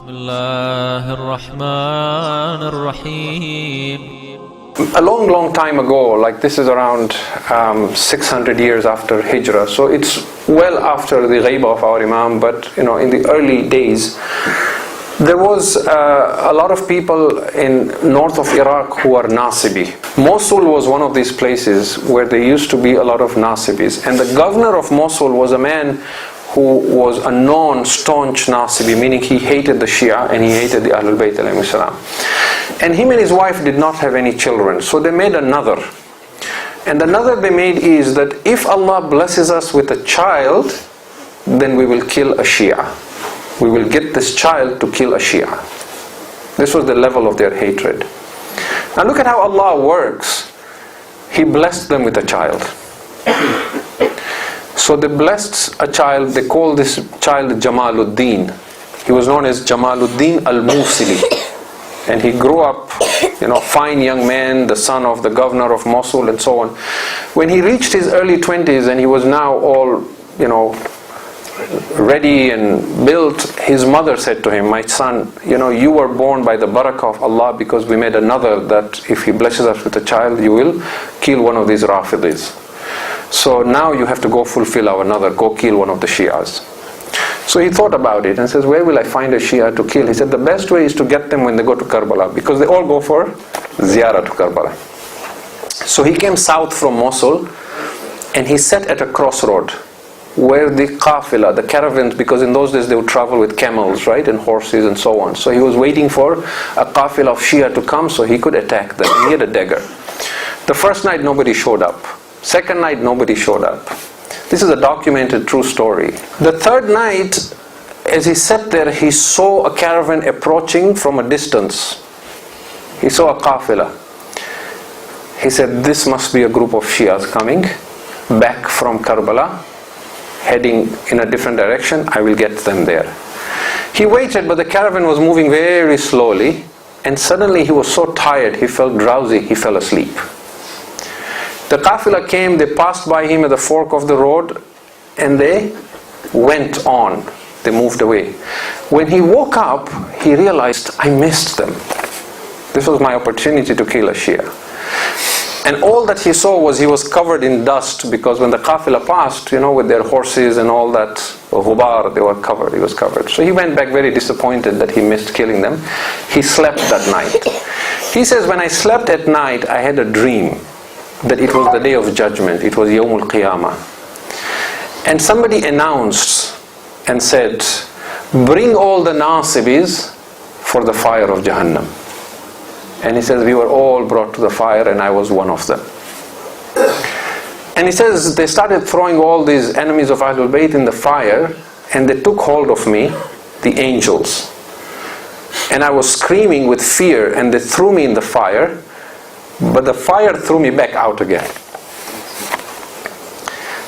Bismillahir Rahmanir Rahim. A long time ago, like this is around 600 years after Hijrah, so it's well after the ghaiba of our Imam, but in the early days, there was a lot of people in north of Iraq who are Nasibi. Mosul was one of these places where there used to be a lot of Nasibis, and the governor of Mosul was a man who was a non-staunch Nasibi, meaning he hated the Shia and he hated the AhlulBayt alayhi salam. And him and his wife did not have any children, so they made another. And another they made is that if Allah blesses us with a child, then we will kill a Shia. We will get this child to kill a Shia. This was the level of their hatred. Now look at how Allah works. He blessed them with a child. So they blessed a child, they called this child Jamaluddin. He was known as Jamaluddin al-Musili. And he grew up, fine young man, the son of the governor of Mosul and so on. When he reached his early 20s and he was now all, ready and built, his mother said to him, "My son, you were born by the barakah of Allah, because we made another that if He blesses us with a child, you will kill one of these Rafidhis. So now you have to go fulfill our another, go kill one of the Shi'as." So he thought about it and says, "Where will I find a Shia to kill?" He said, "The best way is to get them when they go to Karbala, because they all go for ziyarah to Karbala." So he came south from Mosul and he sat at a crossroad where the qafila, the caravans, because in those days they would travel with camels, right, and horses and so on. So he was waiting for a qafila of Shia to come so he could attack them. He had a dagger. The first night nobody showed up. Second night nobody showed up. This is a documented true story. The third night, as he sat there, he saw a caravan approaching from a distance. He saw a qafila. He said, "This must be a group of Shias coming back from Karbala, heading in a different direction. I will get them there." He waited, but the caravan was moving very slowly, and suddenly he was so tired, he felt drowsy, he fell asleep. The qafila came, they passed by him at the fork of the road, and they went on. They moved away. When he woke up, he realized, "I missed them. This was my opportunity to kill a Shia." And all that he saw was he was covered in dust, because when the qafila passed, with their horses and all that ghubar, they were covered, he was covered. So he went back very disappointed that he missed killing them. He slept that night. He says, "When I slept at night, I had a dream that it was the day of judgment, it was Yawmul Qiyamah. And somebody announced and said, 'Bring all the Nasibis for the fire of Jahannam.' And he says, we were all brought to the fire and I was one of them." And he says, they started throwing all these enemies of AhlulBayt in the fire, and they took hold of me, the angels. And I was screaming with fear, and they threw me in the fire, but the fire threw me back out again.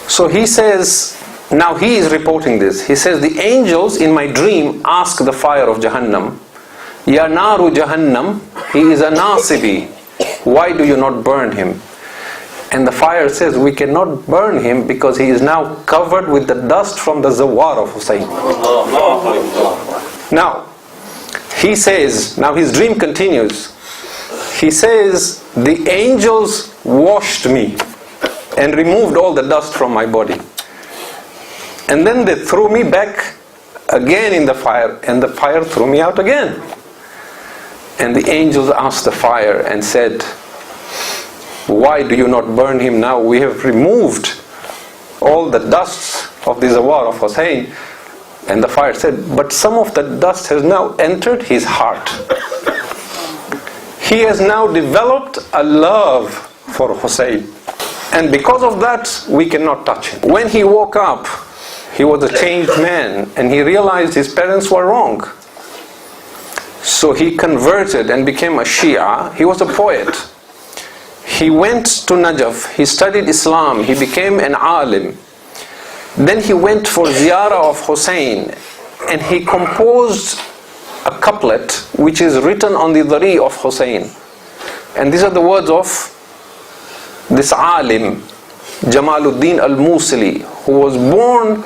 So he says, now he is reporting this. He says, "The angels in my dream asked the fire of Jahannam, 'Ya naru Jahannam, he is a Nasibi. Why do you not burn him?' And the fire says, 'We cannot burn him because he is now covered with the dust from the zawar of Hussein.'" Now, he says, now his dream continues. He says, "The angels washed me and removed all the dust from my body. And then they threw me back again in the fire, and the fire threw me out again. And the angels asked the fire and said, 'Why do you not burn him now? We have removed all the dust of the zawar of Hussein.' And the fire said, 'But some of the dust has now entered his heart. He has now developed a love for Hussein. And because of that, we cannot touch him.' When he woke up, he was a changed man, and he realized his parents were wrong. So he converted and became a Shia. He was a poet. He went to Najaf, he studied Islam, he became an alim. Then he went for ziyarah of Hussein, and he composed a couplet which is written on the dhari of Hussein. And these are the words of this alim, Jamaluddin al-Musili, who was born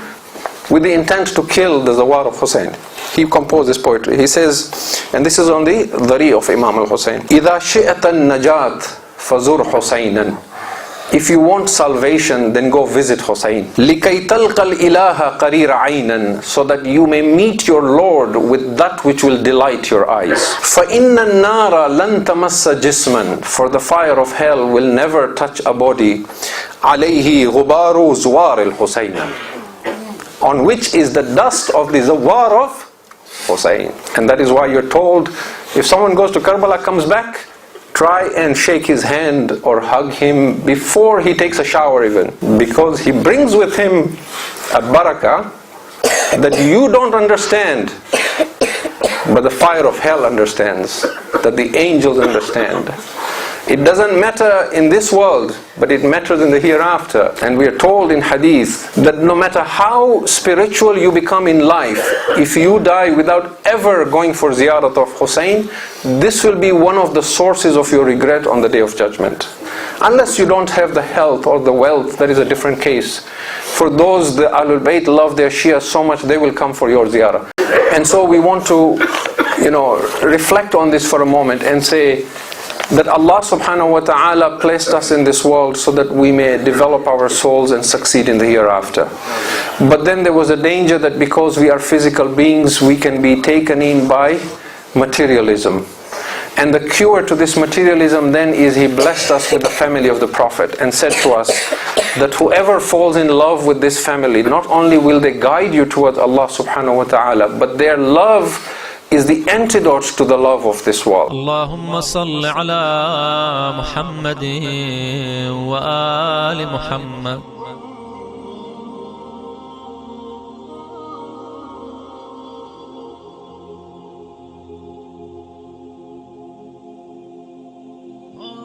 with the intent to kill the Zawar of Hussein. He composed this poetry. He says, and this is on the Dhari of Imam al-Hussein, إِذَا شِئَةَ النَّجَاةِ فَزُرْ حُسَيْنًا. If you want salvation, then go visit Hussein. لِكَيْ تَلْقَ الْإِلَهَ قَرِيرَ عَيْنًا. So that you may meet your Lord with that which will delight your eyes. فَإِنَّ النَّارَ لَن تَمَسَّ جِسْمًا. For the fire of hell will never touch a body. عَلَيْهِ غُبَارُ زُوَارِ الْحُسَيْنَ. On which is the dust of the Zawar of Hussein. And that is why you're told, if someone goes to Karbala, comes back, try and shake his hand or hug him before he takes a shower even. Because he brings with him a barakah that you don't understand, but the fire of hell understands, that the angels understand. It doesn't matter in this world, but it matters in the hereafter. And we are told in hadith that no matter how spiritual you become in life, if you die without ever going for ziyarat of Hussein, this will be one of the sources of your regret on the Day of Judgment. Unless you don't have the health or the wealth, that is a different case. For those, the AhlulBayt love their Shia so much, they will come for your ziyarah. And so we want to, reflect on this for a moment and say, that Allah subhanahu wa ta'ala placed us in this world so that we may develop our souls and succeed in the hereafter. But then there was a danger that because we are physical beings, we can be taken in by materialism. And the cure to this materialism then is He blessed us with the family of the Prophet and said to us that whoever falls in love with this family, not only will they guide you towards Allah subhanahu wa ta'ala, but their love is the antidote to the love of this world. Allahumma salli ala Muhammadin wa ali Muhammad.